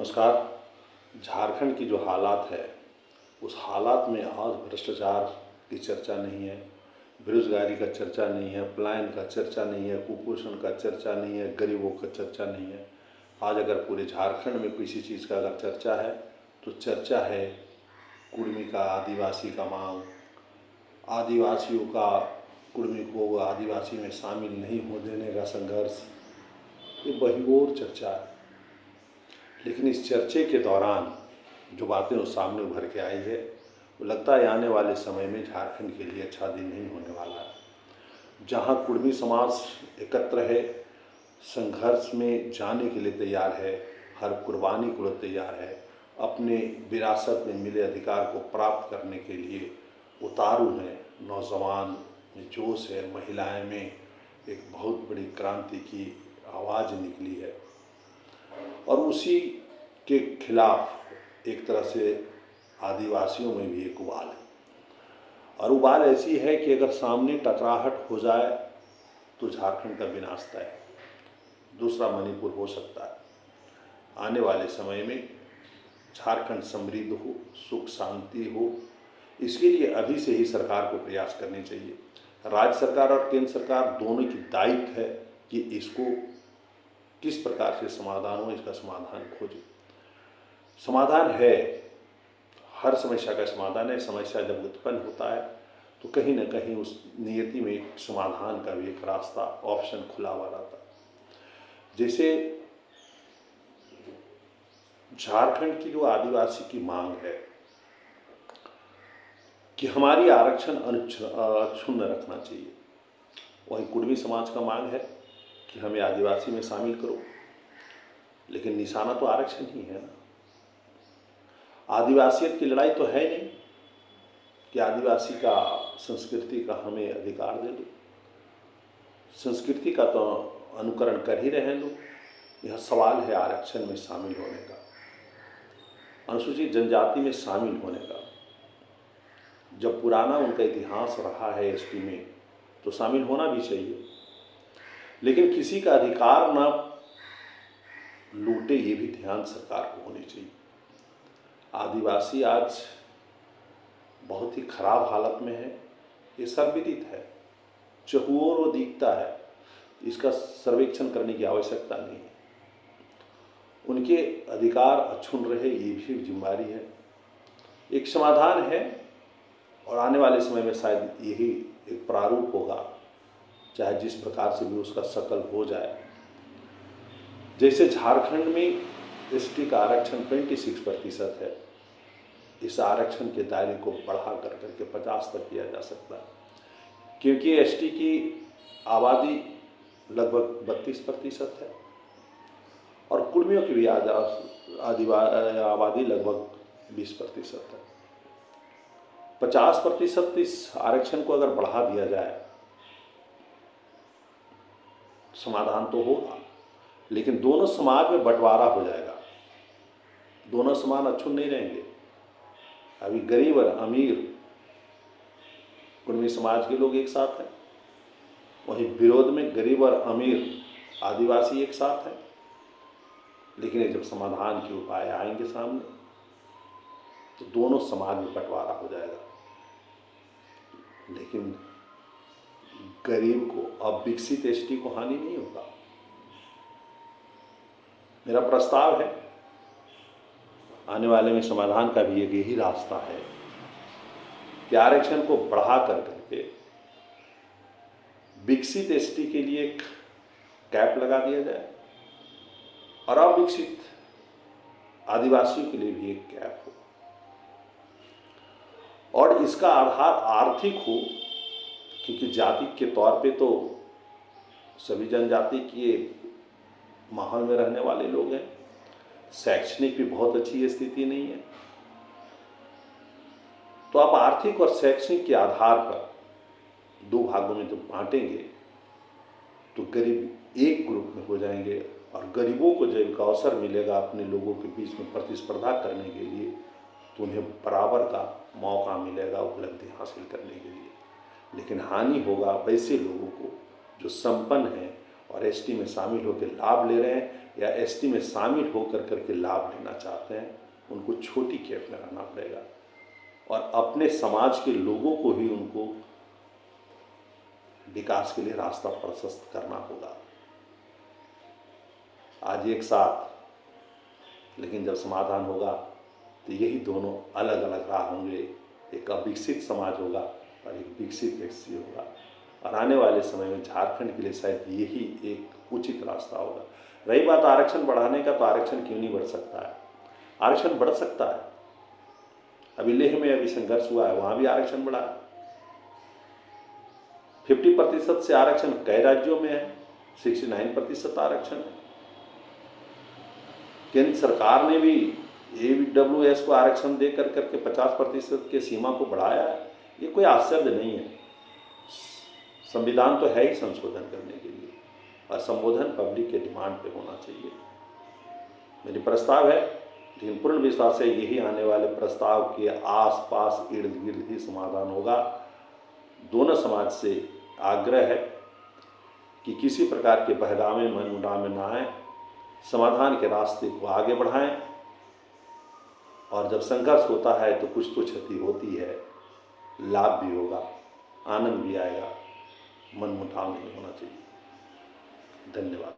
नमस्कार। झारखंड की जो हालात है, उस हालात में आज भ्रष्टाचार की चर्चा नहीं है, बेरोजगारी का चर्चा नहीं है, पलायन का चर्चा नहीं है, कुपोषण का चर्चा नहीं है, गरीबों का चर्चा नहीं है। आज अगर पूरे झारखंड में किसी चीज़ का अगर चर्चा है तो चर्चा है कुर्मी का, आदिवासी का मांग, आदिवासियों का कुर्मी को आदिवासी में शामिल नहीं हो देने का संघर्ष। ये वही और चर्चा है। लेकिन इस चर्चे के दौरान जो बातें उस सामने उभर के आई है, वो लगता है आने वाले समय में झारखंड के लिए अच्छा दिन नहीं होने वाला है। जहाँ कुर्मी समाज एकत्र है, संघर्ष में जाने के लिए तैयार है, हर कुर्बानी को तैयार है, अपने विरासत में मिले अधिकार को प्राप्त करने के लिए उतारू हैं। नौजवान में जोश है, महिलाएं में एक बहुत बड़ी क्रांति की आवाज़ निकली है और उसी के खिलाफ एक तरह से आदिवासियों में भी एक उबाल है। और उबाल ऐसी है कि अगर सामने टकराहट हो जाए तो झारखंड का विनाश तय है, दूसरा मणिपुर हो सकता है। आने वाले समय में झारखंड समृद्ध हो, सुख शांति हो, इसके लिए अभी से ही सरकार को प्रयास करने चाहिए। राज्य सरकार और केंद्र सरकार दोनों की दायित्व है कि इसको किस प्रकार से समाधान हो, इसका समाधान खोजे। समाधान है, हर समस्या का समाधान है। समस्या जब उत्पन्न होता है तो कहीं ना कहीं उस नियति में समाधान का भी एक रास्ता, ऑप्शन खुला हुआ रहता है। जैसे झारखंड की जो आदिवासी की मांग है कि हमारी आरक्षण अक्षुण्ण रखना चाहिए, वही कुर्मी समाज का मांग है कि हमें आदिवासी में शामिल करो। लेकिन निशाना तो आरक्षण ही है ना। आदिवासियत की लड़ाई तो है नहीं कि आदिवासी का, संस्कृति का हमें अधिकार दे दो। संस्कृति का तो अनुकरण कर ही रहे लोग। यह सवाल है आरक्षण में शामिल होने का, अनुसूचित जनजाति में शामिल होने का। जब पुराना उनका इतिहास रहा है एसटी में, तो शामिल होना भी चाहिए। लेकिन किसी का अधिकार ना लूटे, ये भी ध्यान सरकार को होनी चाहिए। आदिवासी आज बहुत ही खराब हालत में है, ये सर्वविदित है, चहुओर वो दिखता है। इसका सर्वेक्षण करने की आवश्यकता नहीं है। उनके अधिकार अक्षुण्ण रहे, ये भी जिम्मेदारी है। एक समाधान है और आने वाले समय में शायद यही एक प्रारूप होगा, चाहे जिस प्रकार से भी उसका शकल हो जाए। जैसे झारखंड में एसटी का आरक्षण 26% है, इस आरक्षण के दायरे को बढ़ा करके 50 तक किया जा सकता है, क्योंकि एसटी की आबादी लगभग 32% है और कुर्मियों की भी आबादी लगभग 20% है। 50% इस आरक्षण को अगर बढ़ा दिया जाए, समाधान तो होगा, लेकिन दोनों समाज में बंटवारा हो जाएगा, दोनों समान अक्षुण्ण नहीं रहेंगे। अभी गरीब और अमीर कुर्मी समाज के लोग एक साथ हैं, वहीं विरोध में गरीब और अमीर आदिवासी एक साथ हैं। लेकिन जब समाधान के उपाय आएंगे सामने, तो दोनों समाज में बंटवारा हो जाएगा। लेकिन गरीब को, अब विकसित एसटी को हानि नहीं होगा। मेरा प्रस्ताव है, आने वाले में समाधान का भी एक यही रास्ता है कि आरक्षण को बढ़ा करके विकसित एसटी के लिए एक कैप लगा दिया जाए और अविकसित आदिवासियों के लिए भी एक कैप हो, और इसका आधार आर्थिक हो, क्योंकि जाति के तौर पे तो सभी जनजाति के माहौल में रहने वाले लोग हैं। शैक्षणिक भी बहुत अच्छी स्थिति नहीं है, तो आप आर्थिक और शैक्षणिक के आधार पर दो भागों में जब बांटेंगे तो गरीब एक ग्रुप में हो जाएंगे और गरीबों को जब एक अवसर मिलेगा अपने लोगों के बीच में प्रतिस्पर्धा करने के लिए, तो उन्हें बराबर का मौका मिलेगा उपलब्धि हासिल करने के लिए। लेकिन हानि होगा वैसे लोगों को जो संपन्न हैं और एसटी में शामिल होकर लाभ ले रहे हैं या एसटी में शामिल होकर करके लाभ लेना चाहते हैं, उनको छोटी कैब में रहना पड़ेगा और अपने समाज के लोगों को ही उनको विकास के लिए रास्ता प्रशस्त करना होगा। आज एक साथ, लेकिन जब समाधान होगा तो यही दोनों अलग अलग राह होंगे। एक अविकसित समाज होगा और एक विकसित एसटी होगा और आने वाले समय में झारखंड के लिए शायद यही एक उचित रास्ता होगा। रही बात आरक्षण बढ़ाने का, तो आरक्षण क्यों नहीं बढ़ सकता है? आरक्षण बढ़ सकता है। अभी लेह में अभी संघर्ष हुआ है, वहां भी आरक्षण बढ़ा। 50% से आरक्षण कई राज्यों में है, 69% आरक्षण है। केंद्र सरकार ने भी AWS को आरक्षण दे कर करके 50% के सीमा को बढ़ाया है। ये कोई आश्चर्य नहीं है। संविधान तो है ही संशोधन करने के लिए और संबोधन पब्लिक के डिमांड पे होना चाहिए। मेरी प्रस्ताव है, लेकिन पूर्ण विश्वास है यही आने वाले प्रस्ताव के आसपास इर्द गिर्द ही समाधान होगा। दोनों समाज से आग्रह है कि किसी प्रकार के बहकावे मनमुटाव में ना आए, समाधान के रास्ते को आगे बढ़ाएं और जब संघर्ष होता है तो कुछ तो क्षति होती है, लाभ भी होगा, आनंद भी आएगा, मनमुटाव नहीं होना चाहिए। धन्यवाद।